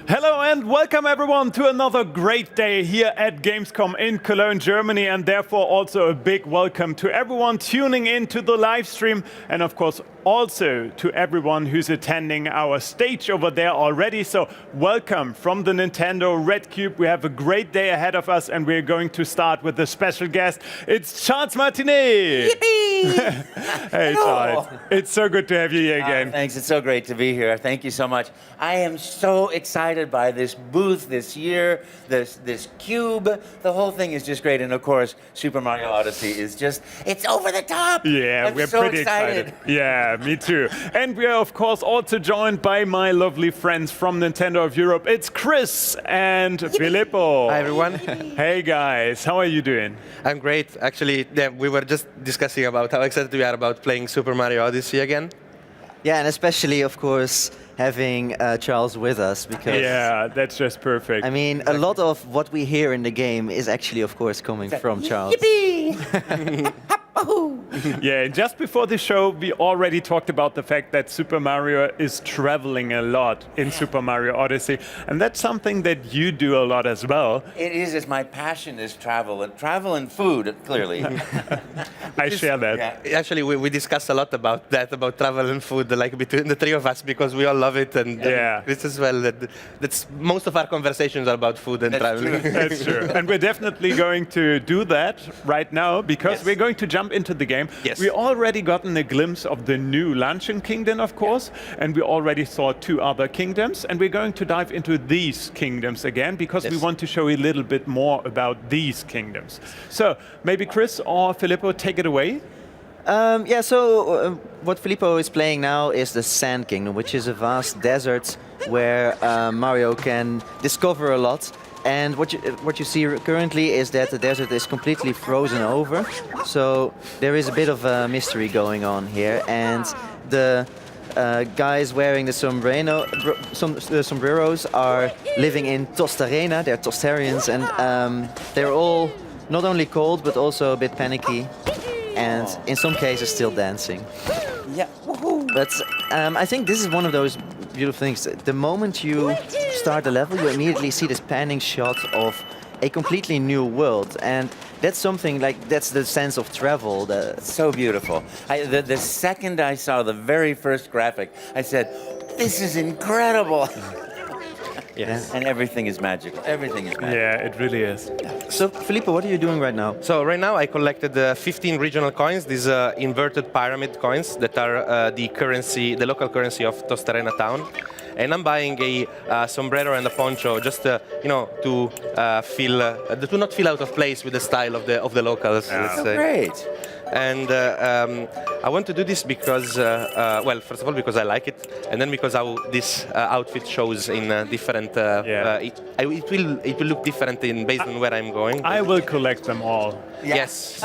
Hello and welcome everyone to another great day here at Gamescom in Cologne, Germany, and therefore also a big welcome to everyone tuning in to the live stream, and of course also to everyone who's attending our stage over there already. So welcome from the Nintendo Red Cube. We have a great day ahead of us, and we're going to start with a special guest. It's Charles Martinet. Yippee! Hey Charles, it's so good to have you here again. Thanks, it's so great to be here. Thank you so much. I am so excited by this booth this year, this cube. The whole thing is just great. And of course, Super Mario Odyssey is just, it's over the top. Yeah, we're so pretty excited. Yeah, me too. And we are of course also joined by my lovely friends from Nintendo of Europe. It's Chris and Filippo. Hi everyone. Hey guys, how are you doing? I'm great. Actually, we were just discussing about how excited we are about playing Super Mario Odyssey again. Yeah, and especially, of course, having Charles with us, because Yeah, that's just perfect. I mean, a lot of what we hear in the game is actually, of course, coming from Charles. Yippee! Yeah, and just before the show, we already talked about the fact that Super Mario is traveling a lot in Super Mario Odyssey, and that's something that you do a lot as well. It is, it's my passion is travel and food, clearly. I share that. Yeah. Actually, we discussed a lot about that, about travel and food, like between the three of us, because we all love it, and Yeah. Chris as well. That's most of our conversations are about food and traveling. That's true. And we're definitely going to do that right now, because Yes. we're going to jump into the game. Yes. We already gotten a glimpse of the new Luncheon Kingdom, of course, and we already saw 2 other kingdoms, and we're going to dive into these kingdoms again, because we Yes. want to show you a little bit more about these kingdoms. So maybe Chris or Filippo, take it away. What Filippo is playing now is the Sand Kingdom, which is a vast desert where Mario can discover a lot. And what you see currently is that the desert is completely frozen over. So there is a bit of a mystery going on here. And the guys wearing the sombreros are living in Tostarena. They're Tostarians, and they're all not only cold, but also a bit panicky. And in some cases still dancing. Yeah. Woohoo! But I think this is one of those beautiful things. The moment you start the level, you immediately see this panning shot of a completely new world. And that's something like, that's the sense of travel. So beautiful. The second I saw the very first graphic, I said, this is incredible. Yes. And everything is magical. Everything is magical. Yeah, it really is. So, Filippo, what are you doing right now? So right now I collected 15 regional coins, these inverted pyramid coins that are the local currency of Tostarena town. And I'm buying a sombrero and a poncho just to not feel out of place with the style of the locals. Let's say. Great. And I want to do this because, well, first of all, because I like it, and then because how this outfit shows in different. It will look different based on where I'm going. I will collect them all. Yes,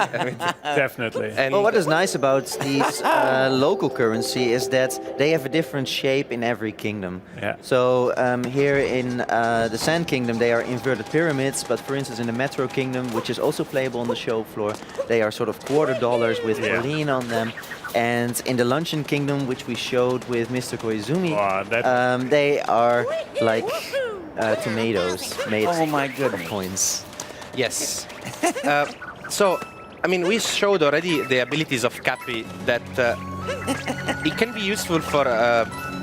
Definitely. and Well, what is nice about these local currency is that they have a different shape in every kingdom. Yeah. So here in the Sand Kingdom, they are inverted pyramids, but for instance in the Metro Kingdom, which is also playable on the show floor, they are sort of $quarter with Yeah. Pauline on them. And in the Luncheon Kingdom, which we showed with Mr. Koizumi, Wow, that- they are like tomatoes made Oh my of goodness. coins. yes. So, I mean, we showed already the abilities of Cappy that it can be useful for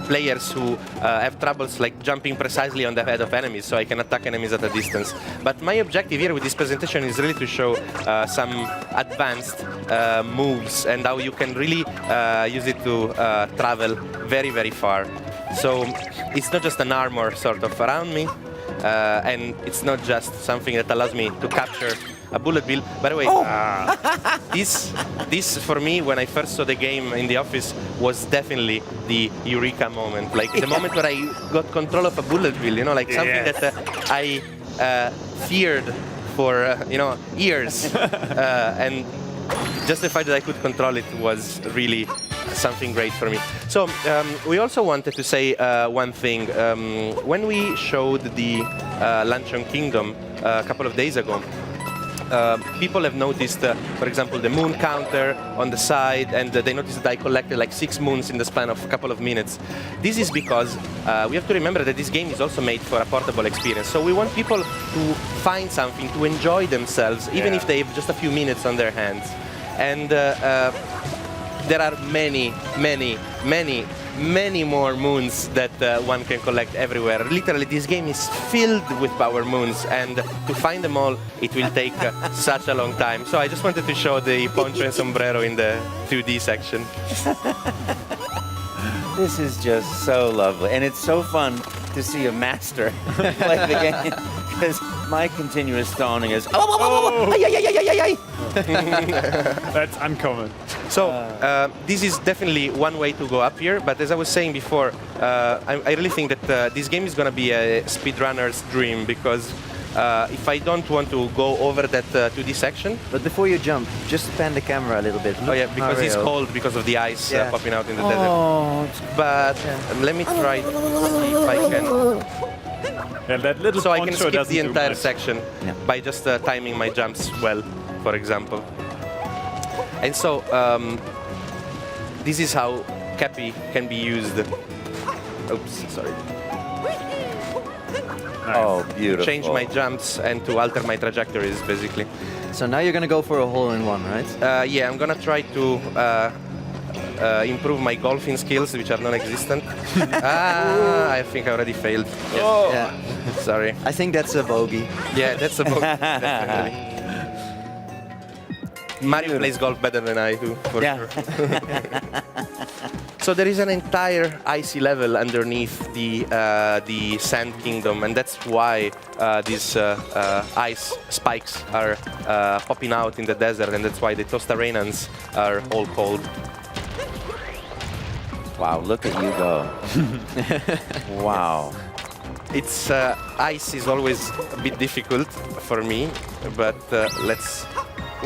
players who have troubles like jumping precisely on the head of enemies, so I can attack enemies at a distance. But my objective here with this presentation is really to show some advanced moves and how you can really use it to travel very, very far. So it's not just an armor sort of around me, and it's not just something that allows me to capture a bullet bill. By the way, this for me, when I first saw the game in the office, was definitely the eureka moment. Like the moment where I got control of a bullet bill, like something Yes. that I feared for years, and just the fact that I could control it was really something great for me. So we also wanted to say one thing. When we showed the Luncheon Kingdom a couple of days ago, people have noticed, for example, the moon counter on the side, and they noticed that I collected like 6 moons in the span of a couple of minutes. This is because we have to remember that this game is also made for a portable experience. So we want people to find something, to enjoy themselves, even if they have just a few minutes on their hands. And there are many, many, many, many more moons that one can collect everywhere. Literally, this game is filled with power moons, and to find them all, it will take such a long time. So I just wanted to show the poncho and sombrero in the 2D section. This is just so lovely, and it's so fun to see a master play the game, because my continuous stoning is That's uncommon. So this is definitely one way to go up here, but as I was saying before, I really think that this game is going to be a speedrunner's dream, because if I don't want to go over that 2D section... But before you jump, just pan the camera a little bit. Oh yeah, because it's Mario. cold because of the ice popping out in the Oh, desert. But let me try to see if I can... Yeah, that little So I can poncho skip doesn't the do entire much. section by just timing my jumps well, for example. And so this is how Cappy can be used. Oops, sorry. oh, beautiful. Change my jumps and to alter my trajectories, basically. So now you're gonna go for a hole-in-one, right? Yeah, I'm gonna try to improve my golfing skills, which are non-existent. I think I already failed. Yeah. Sorry. I think that's a bogey. Yeah, that's a book, definitely. Mario plays golf better than I do, for sure. So there is an entire icy level underneath the Sand Kingdom, and that's why these ice spikes are popping out in the desert, and that's why the Tostarenans are all cold. Wow, look at you go. Wow. It's ice is always a bit difficult for me, but let's.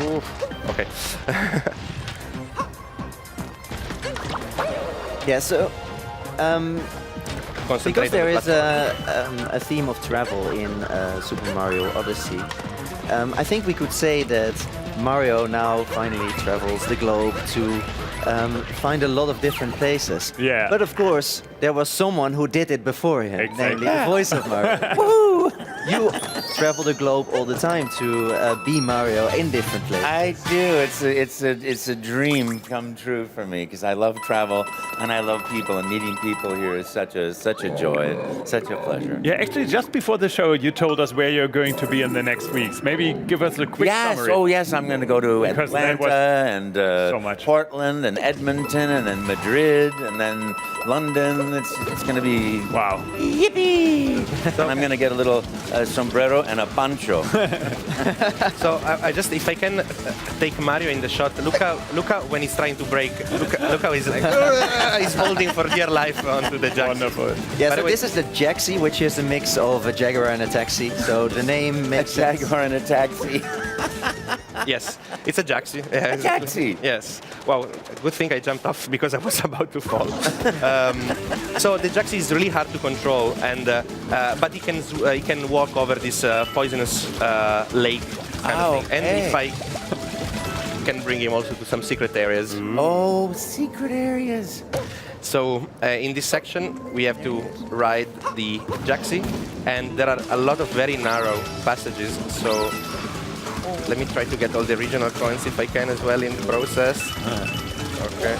Ooh, okay. Yeah, so Concentrate because there on the is a theme of travel in Super Mario Odyssey, I think we could say that Mario now finally travels the globe to find a lot of different places. Yeah. But of course, there was someone who did it before him, Exactly. namely the voice of Mario. Woo! You travel the globe all the time to be Mario in different places. I do. It's a dream come true for me, because I love travel and I love people, and meeting people here is such a joy, such a pleasure. Yeah, actually, just before the show, you told us where you're going to be in the next weeks. Maybe give us a quick Yes, summary. oh yes, I'm going to go to Because that Atlanta was and so much. Portland and Edmonton and then Madrid and then London. It's going to be Wow. yippee! And I'm going to get a little sombrero and a poncho. So I just, if I can take Mario in the shot, look how when he's trying to break, look how he's like, he's holding for dear life onto the jack. Wonderful. Yeah, By so the way- this is the Jaxi, which is a mix of a Jaguar and a taxi. So the name A makes sense. Jaguar and a taxi. Yes, it's a Jaxi. Yeah, A Jaxi. Yes. Wow, good thing I jumped off because I was about to fall. So the Jaxi is really hard to control, and but he can walk over this poisonous lake kind of thing. And if I can bring him also to some secret areas. Oh, secret areas. So in this section, we have to ride the Jaxi, and there are a lot of very narrow passages. So let me try to get all the regional coins if I can as well in the process. Okay.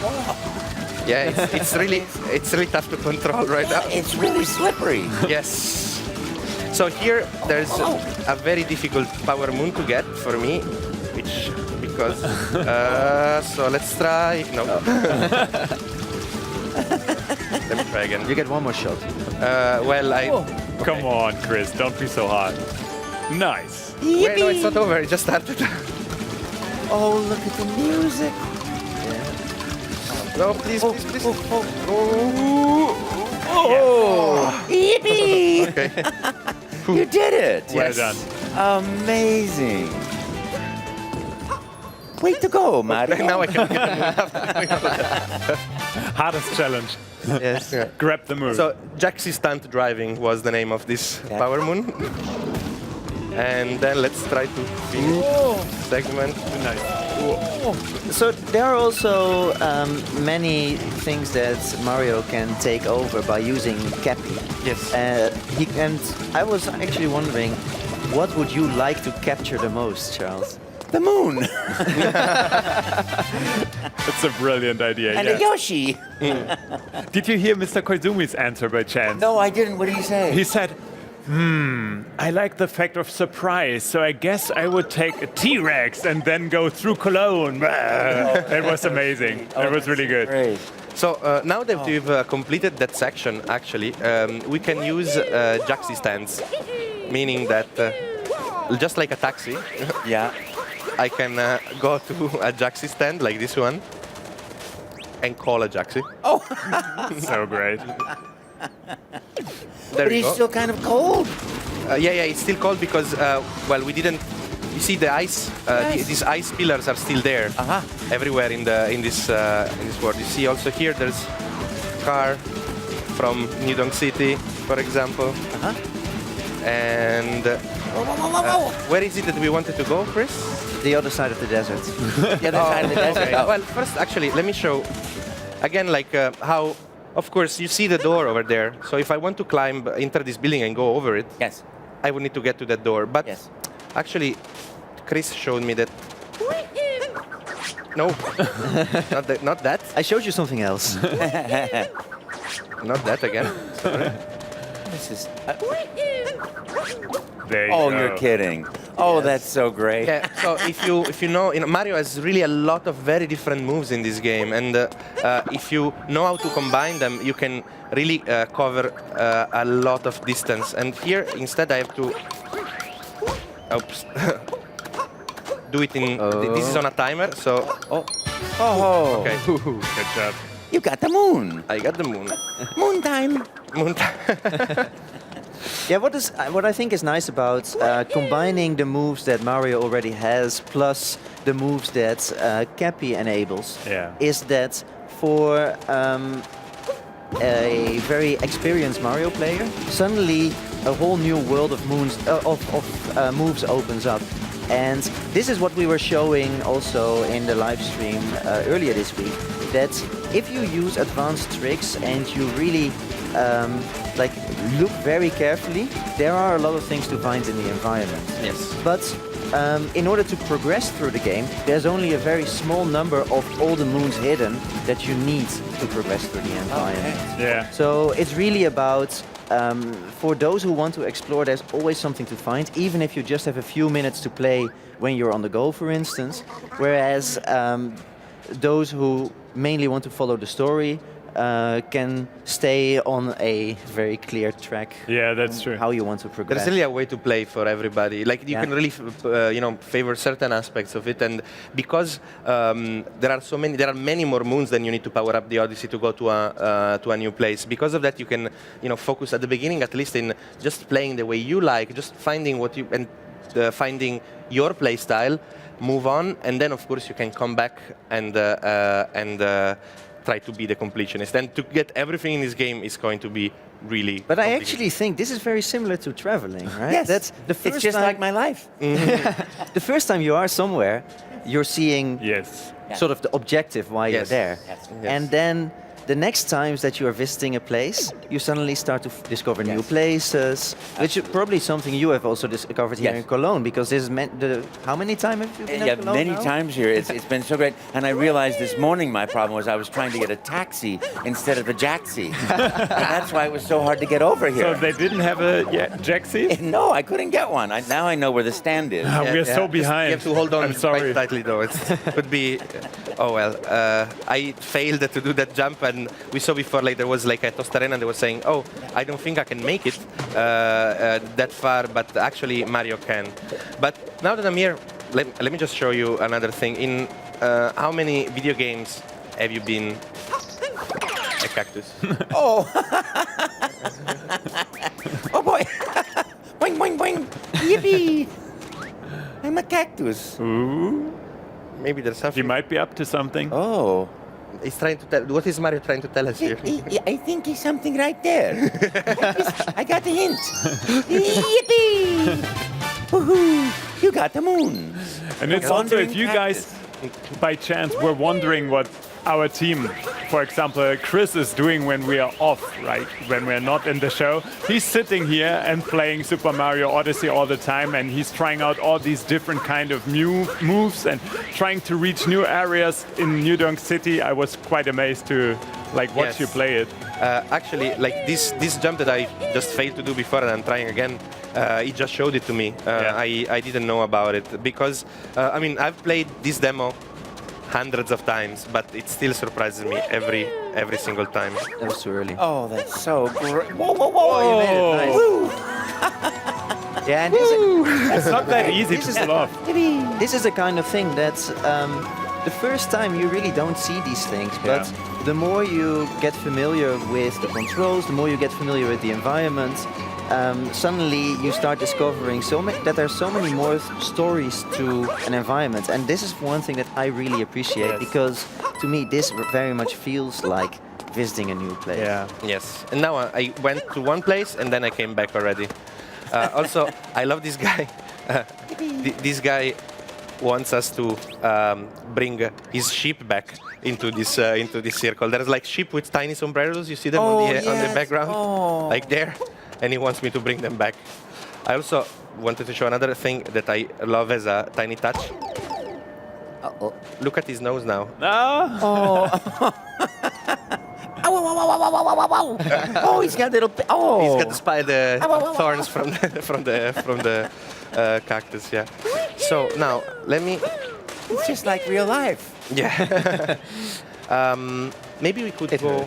Yeah, it's really tough to control right now. It's really slippery. Yes. So here there's a very difficult power moon to get for me, which because so let's try. No. Let me try again. You get one more shot. Well, Come on, Chris. Don't be so hard. Nice. Wait, no, it's not over. It just started. Oh, look at the music. No, please, please, please. Yippee! Okay. You did it. Well done. Amazing. Way to go, Mario. Now I can get the Hardest challenge. Yes. Grab the move. So, Jaxi Stunt Driving was the name of this power moon. And then let's try to finish segment. Nice. So there are also many things that Mario can take over by using Cappy. Yes. And I was actually wondering, what would you like to capture the most, Charles? The moon. It's a brilliant idea. And yeah. a Yoshi. Did you hear Mr. Koizumi's answer by chance? No, I didn't. What did he say? He said, I like the fact of surprise, so I guess I would take a T-Rex and then go through Cologne. It was amazing. It was really good. Great. So now that we've completed that section, actually, we can use Jaxi stands, meaning that just like a taxi, Yeah. I can go to a Jaxi stand like this one and call a Jaxi. So great. There But you he's go. still kind of cold. Yeah, it's still cold because, well, we didn't. You see, the ice, these ice pillars are still there everywhere in this world. You see, also here there's car from New Donk City, for example. And where is it that we wanted to go, Chris? The other side of the desert. The other side of the desert. Okay. Well, first, actually, let me show again, like how. Of course, you see the door over there. So if I want to climb, enter this building and go over it, Yes. I would need to get to that door. But Yes. actually, Chris showed me that. No, not that. I showed you something else. Not that again. This is. There you Oh, go. you're kidding. Oh, that's so great. Yeah. So if you know, Mario has really a lot of very different moves in this game, and if you know how to combine them, you can really cover a lot of distance. And here, instead, I have to. Oops. Do it in. This is on a timer, so. Oh. Okay. Good job. You got the moon. I got the moon. Moon time. Moon. Yeah, what I think is nice about combining the moves that Mario already has plus the moves that Cappy enables is that for a very experienced Mario player, suddenly a whole new world of moves opens up. And this is what we were showing also in the live stream earlier this week, that if you use advanced tricks and you really like look very carefully, there are a lot of things to find in the environment. Yes. But in order to progress through the game, there's only a very small number of all the moons hidden that you need to progress through the environment. Yeah. So it's really about, for those who want to explore, there's always something to find, even if you just have a few minutes to play when you're on the go, for instance. Whereas those who mainly want to follow the story can stay on a very clear track. Yeah, that's true. How you want to progress. There's really a way to play for everybody. Like you can really, favor certain aspects of it, and because there are many more moons than you need to power up the Odyssey to go to a new place. Because of that, you can, focus at the beginning, at least, in just playing the way you like, just finding what you and finding your play style, move on, and then of course you can come back and try to be the completionist. And to get everything in this game is going to be really But I complicated. actually think this is very similar to traveling, right? Yes. That's the first It's just time, like my life. the first time you are somewhere, you're seeing Yes. sort of the objective why you're Yes. there. Yes. Yes. And then the next times that you are visiting a place, you suddenly start to discover new Yes. places, which is probably something you have also discovered here Yes. in Cologne, because this is how many times have you been Yeah, in Cologne many now? times here. It's been so great. And I realized this morning my problem was I was trying to get a taxi instead of a Jaxi. And that's why it was so hard to get over So here. they didn't have a Jaxi? No, I couldn't get one. Now I know where the stand is. We're so behind. You have to hold on I'm sorry. quite tightly, though. It could be. Oh well, I failed to do that jump, and we saw before like there was like a Tostarena, and they were saying, "Oh, I don't think I can make it that far," but actually Mario can. But now that I'm here, let me just show you another thing. In how many video games have you been a cactus? Oh. Oh boy. Boing, boing, boing. Yippee. I'm a cactus. Ooh. Maybe there's He something. might be up to something. Oh. He's trying to tell. What is Mario trying to tell us here? I think he's something right there. I got the hint. Yippee! Woohoo! You got the moon. And it's also, if you guys, by chance, were wondering what our team, for example, Chris is doing when we are off, right? When we're not in the show, he's sitting here and playing Super Mario Odyssey all the time, and he's trying out all these different kind of new moves and trying to reach new areas in New Donk City. I was quite amazed to watch Yes. you play it. Actually, like this jump that I just failed to do before and I'm trying again, he just showed it to me. I didn't know about it because, I mean, I've played this demo hundreds of times, but it still surprises me every single time. That was too early. Oh, that's so great. Whoa, whoa, whoa. Oh, you made it. Nice. Woo. Yeah, and It's not that easy to pull off. this is the kind of thing that's the first time you really don't see these things, but the more you get familiar with the controls, the more you get familiar with the environment, suddenly you start discovering that there are so many more stories to an environment. And this is one thing that I really appreciate, because to me this very much feels like visiting a new place. Yeah. Yes, and now I went to one place and then I came back already. Also, I love this guy. This guy wants us to bring his sheep back into this circle. There's like sheep with tiny sombreros. You see them on the background, like there, and he wants me to bring them back. I also wanted to show another thing that I love as a tiny touch. Look at his nose now. Oh, he's got little. Oh, He's got the spider thorns from the cactus. Yeah. So now let me. it's just like real life. Yeah. Maybe we could go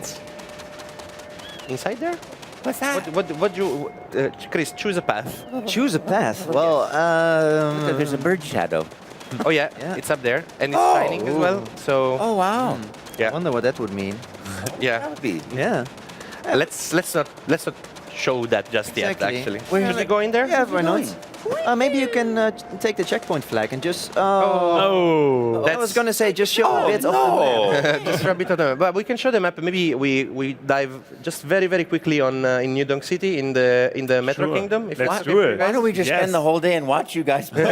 inside there. What's that? What you, Chris? Choose a path. Choose a path. Well, There's a bird shadow. Oh yeah, Yeah. it's up there and it's shining as well. So Oh wow. I yeah, wonder what that would mean. That yeah. would be. Yeah. Let's not show that just yet. Exactly. Actually, Where should is we go in there? Yeah, why not? Maybe you can take the checkpoint flag and just. Oh. I was gonna say just show a bit of the map. Just a bit of them, but we can show the map. Maybe we dive just very quickly on in New Donk City in the Metro Sure. Kingdom. If Let's that's do it. Why don't we just Yes. spend the whole day and watch you guys play?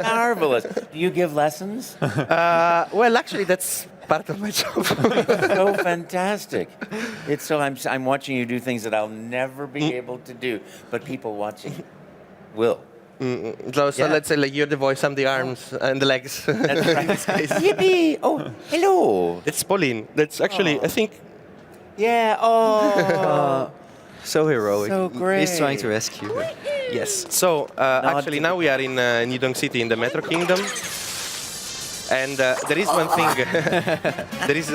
Marvelous. Do you give lessons? Well, actually, that's part of my job. So fantastic. It's so I'm watching you do things that I'll never be able to do, but people watching will. So Yeah. let's say like you're the voice, I'm the arms and the legs. That's right. Yippee! Oh, hello. It's Pauline. That's actually, I think, Yeah. Oh. So heroic. So He's trying to great. rescue her. yes. So actually now we are in New Donk City in the Metro Kingdom. And there is one thing. There is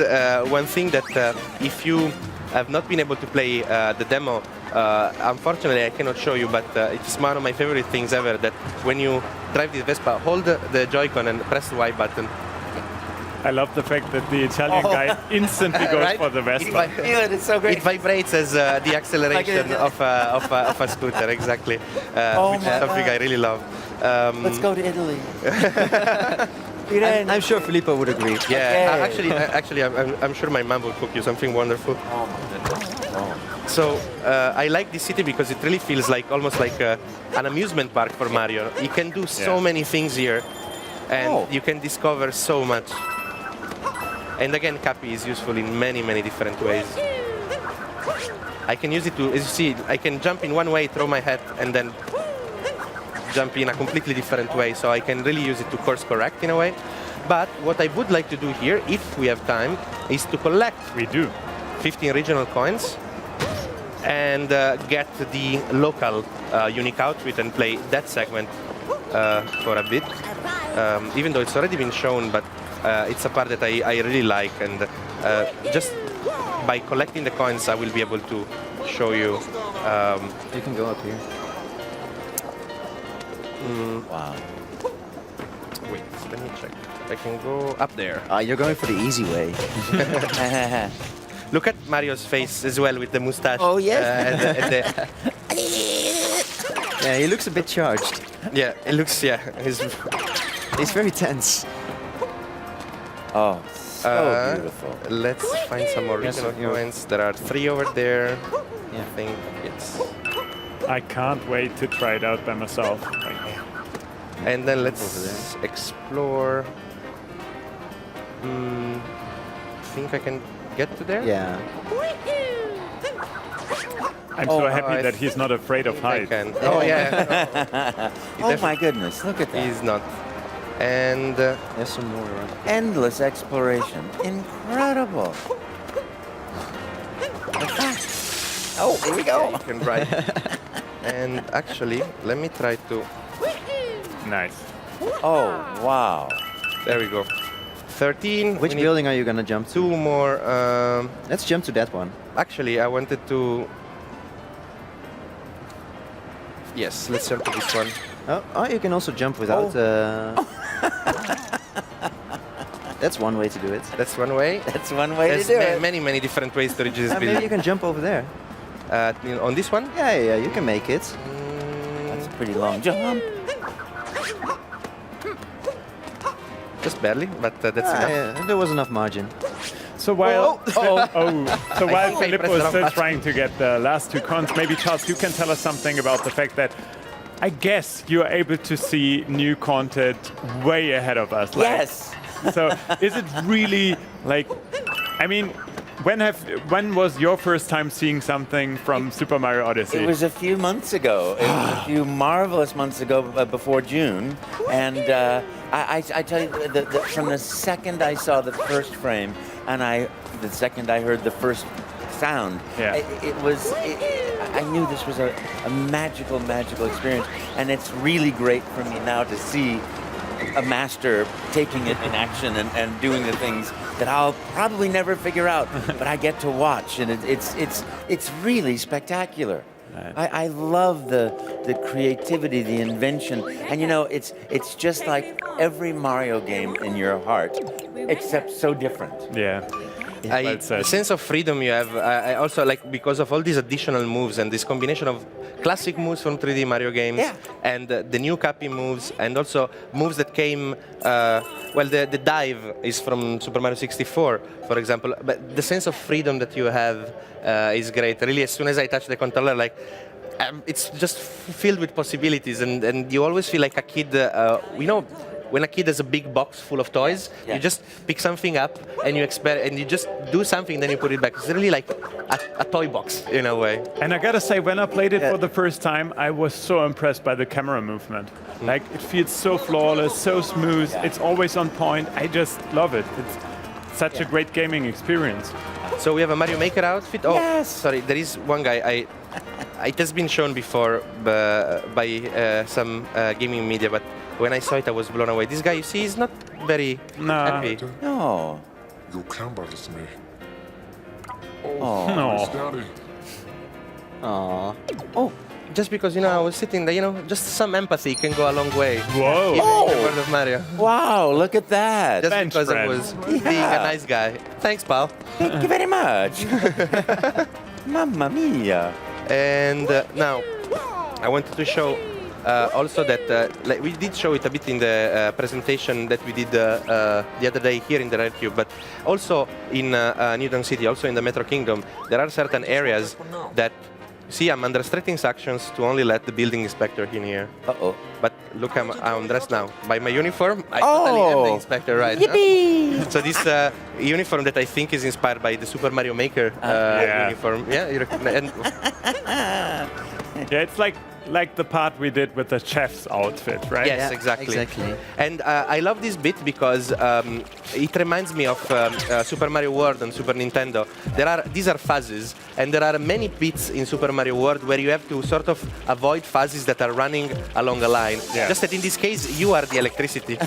one thing that if you have not been able to play the demo, unfortunately I cannot show you. But it's one of my favorite things ever. That when you drive the Vespa, hold the Joy-Con and press the Y button. I love the fact that the Italian guy instantly goes Right? for the Vespa. I feel it. It's so great. It vibrates as the acceleration of a scooter. Exactly, which is my something God. I really love. Let's go to Italy. I'm sure Filippo would agree. Yeah, Okay. actually, I'm sure my mom will cook you something wonderful. Oh my goodness. Oh. So I like this city because it really feels like almost like an amusement park for Mario. You can do so Yeah. many things here, and you can discover so much. And again, Cappy is useful in many different ways. I can use it to, as you see, I can jump in one way, throw my hat, and then jump in a completely different way. So I can really use it to course correct in a way. But what I would like to do here, if we have time, is to collect We do. 15 regional coins and get the local unique outfit and play that segment for a bit. Even though it's already been shown, but it's a part that I really like, and just by collecting the coins I will be able to show you. You can go up here. Wow. Wait, let me check. I can go up there. You're going for the easy way. Look at Mario's face as well with the mustache. Oh, yes. Yeah, he looks a bit charged. Yeah, it looks, yeah. He's very tense. Oh, so beautiful. Let's find some more Yes, regional you're- coins. There are 3 over there. Yeah. I think it's... I can't wait to try it out by myself. And then let's explore. Think I can get to there? Yeah. I'm so Oh, happy I that he's not afraid of I heights. can. Oh yeah. Oh my goodness, look at that. He's not. And There's some more around. Endless exploration. Incredible. Oh, here we go. you can ride. And actually, let me try to. Nice. Oh, wow. There we go. 13. Which we need building are you gonna jump to? 2 more. Let's jump to that one. Actually, I wanted to. Yes, let's jump to this one. Oh, you can also jump without. That's one way to do it. That's one way. That's one way There's to do it. many, many different ways to reach this Maybe you building. can jump over there. On this one? Yeah, you can make it. That's a pretty long jump. Just barely, but that's enough. Yeah, there was enough margin. So while so while think I Filippo pressed is the still wrong trying to get the last 2 coins, maybe Charles, you can tell us something about the fact that I guess you are able to see new content way ahead of us. Yes. So is it really like? I mean, when was your first time seeing something from Super Mario Odyssey? It was a few months ago. It was a few marvelous months ago, before June. And I tell you, from the second I saw the first frame, and the second I heard the first sound, Yeah. I knew this was a magical, magical experience. And it's really great for me now to see a master taking it in action and doing the things that I'll probably never figure out, but I get to watch, and it's really spectacular. I love the creativity, the invention, and it's just like every Mario game in your heart, except so different. Yeah. Well The said. sense of freedom you have, I also like because of all these additional moves and this combination of classic moves from 3D Mario games and the new Cappy moves and also moves that came, the dive is from Super Mario 64, for example, but the sense of freedom that you have is great. Really, as soon as I touch the controller, like, it's just filled with possibilities and you always feel like a kid, when a kid has a big box full of toys, you just pick something up and you and you just do something, then you put it back. It's really like a toy box in a way. And I gotta say, when I played it for the first time, I was so impressed by the camera movement. Like, it feels so flawless, so smooth. It's always on point. I just love it. It's such a great gaming experience. So we have a Mario Maker outfit. Oh, Yes. sorry, there is one guy. It has been shown before by some gaming media, but when I saw it, I was blown away. This guy, you see, is not very happy. No. You'll come by this me. Oh. No. Daddy. Aww. Oh, just because, I was sitting there, just some empathy can go a long way. Whoa. In the world of Mario. Wow, look at that. Just Bench because I friend. was being a nice guy. Thanks, pal. Thank you very much. Mamma mia. And now, I wanted to show also that we did show it a bit in the presentation that we did the other day here in the Red Cube, but also in New Donk City, also in the Metro Kingdom, there are certain areas that, see, I'm under strict instructions to only let the building inspector in here. Uh-oh. But look, I'm dressed now. By my uniform, I totally am the inspector, right? Yippee! So this uniform that I think is inspired by the Super Mario Maker uniform. Yeah, you recognize. Yeah, it's like the part we did with the chef's outfit, right? Yes, Yeah, exactly. exactly. And I love this bit because it reminds me of Super Mario World on Super Nintendo. These are phases, and there are many bits in Super Mario World where you have to sort of avoid phases that are running along a line. Yeah. Just that in this case, you are the electricity.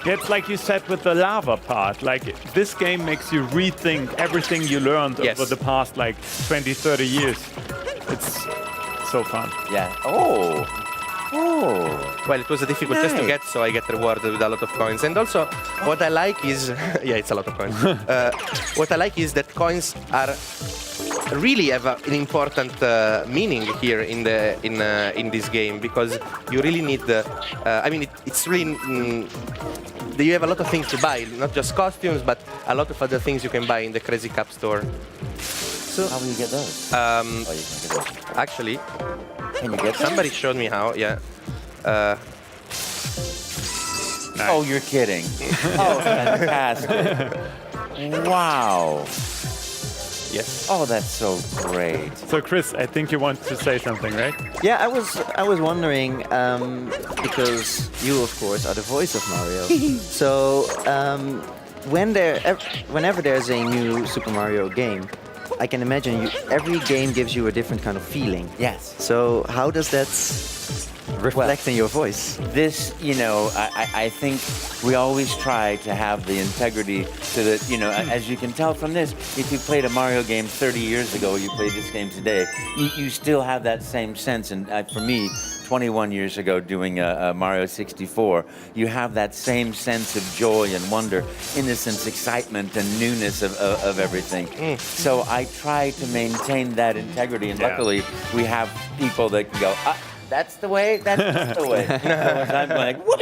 Yeah, it's like you said with the lava part. Like, this game makes you rethink everything you learned Yes. over the past, 20, 30 years. It's so fun. Yeah. Oh. Oh. Well, it was a difficult test to Nice. get, so I get rewarded with a lot of coins. And also, what I like is, yeah, it's a lot of coins. What I like is that coins are really have an important meaning here in this game, because you really need the. It's really. You have a lot of things to buy, not just costumes, but a lot of other things you can buy in the Crazy Cup store. So how will you get those? You can get those. Actually, Can you get somebody showed me how. Yeah. Oh, you're kidding. Oh, fantastic. Wow. Yes. Oh, that's so great. So Chris, I think you want to say something, right? Yeah, I was wondering because you, of course, are the voice of Mario. So whenever there's a new Super Mario game, I can imagine every game gives you a different kind of feeling. Yes. So how does that reflect in your voice? This, I think we always try to have the integrity so that, as you can tell from this, if you played a Mario game 30 years ago, you play this game today, you still have that same sense. And for me, 21 years ago doing Mario 64, you have that same sense of joy and wonder, innocence, excitement, and newness of everything. So I try to maintain that integrity, and luckily we have people that can go, that's the way, that's the way. I'm like, woo,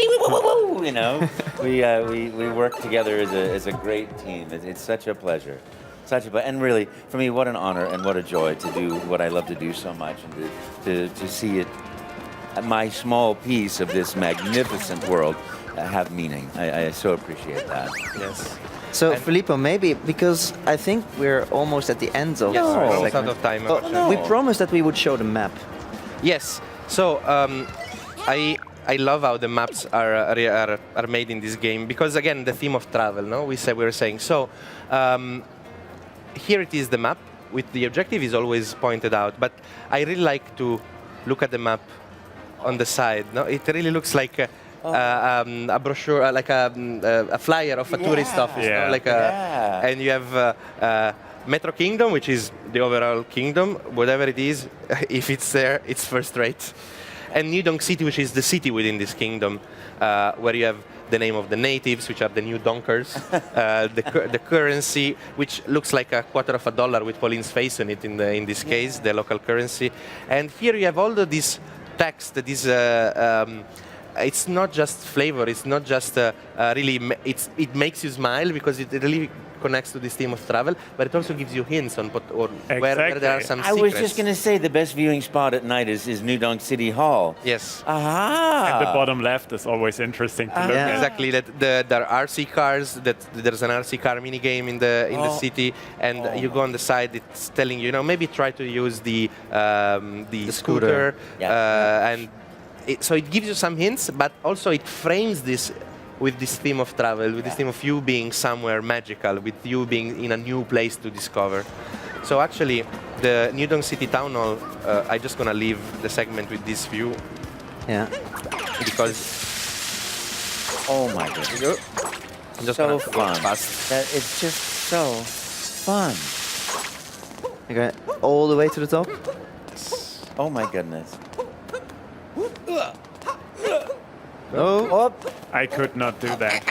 we work together as a great team. It's such a pleasure. And really, for me, what an honor and what a joy to do what I love to do so much, and to see it, my small piece of this magnificent world, have meaning. I so appreciate that. Yes. So Filippo, maybe because I think we're almost at the end of Yes, our we're almost segment. out of time. Oh, we promised that we would show the map. Yes. So I love how the maps are made in this game because again the theme of travel. No, we were saying so. Here it is, the map with the objective is always pointed out, but I really like to look at the map on the side. No, it really looks like a brochure, like a flyer of a tourist office. Yeah. No? And you have. Metro Kingdom, which is the overall kingdom, whatever it is, if it's there, it's first rate. And New Donk City, which is the city within this kingdom, where you have the name of the natives, which are the new donkers, the currency, which looks like $0.25 with Pauline's face on it in this case, the local currency. And here you have all of this text that is it's not just flavor, it's not just it makes you smile because it really connects to this theme of travel, but it also gives you hints on where there are some secrets. I was just going to say the best viewing spot at night is New Donk City Hall. Yes. Aha! And the bottom left is always interesting to look at. Exactly. That there are RC cars. That there's an RC car mini game in the city, and you go on the side. It's telling you, maybe try to use the scooter, and so it gives you some hints, but also it frames this with this theme of travel, with this theme of you being somewhere magical, with you being in a new place to discover. So actually, the New Donk City Town Hall, I'm just gonna leave the segment with this view. Yeah. Because oh my goodness, so fun. It's just so fun. Okay, all the way to the top. Oh my goodness. Oh, I could not do that.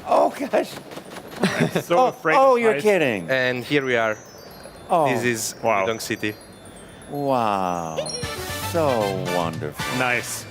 Oh gosh. I'm so afraid. Oh, of you're heights. kidding. And here we are. Oh, This is Wow. New Donk City. wow. So wonderful. Nice.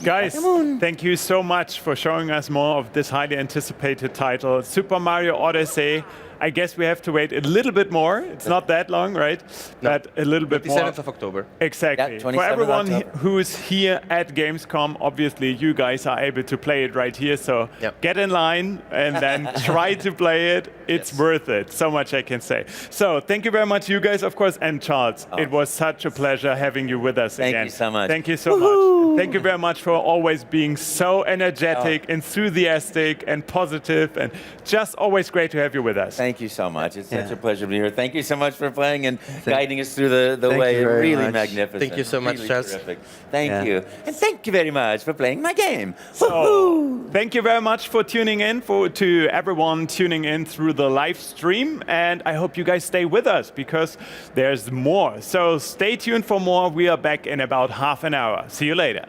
Guys, thank you so much for showing us more of this highly anticipated title, Super Mario Odyssey. I guess we have to wait a little bit more. It's not that long, right? No. But a little bit more. 27th of October. Exactly. Yeah, For 27th everyone October. who's here at Gamescom, obviously you guys are able to play it right here. So Yep. get in line and then try to play it. It's worth it. So much I can say. So thank you very much, you guys, of course, and Charles. It was such a pleasure having you with us Thank again. you so much. Thank you so much. Thank you very much for always being so energetic, enthusiastic, and positive, and just always great to have you with us. Thank you so much. It's such a pleasure to be here. Thank you so much for playing and guiding us through the Thank way. you very Really much. magnificent. Thank you so much, Really Charles. terrific. Thank Yeah. you. And thank you very much for playing my game. So, thank you very much for tuning in, to everyone tuning in through the live stream. And I hope you guys stay with us because there's more. So stay tuned for more. We are back in about half an hour. See you later.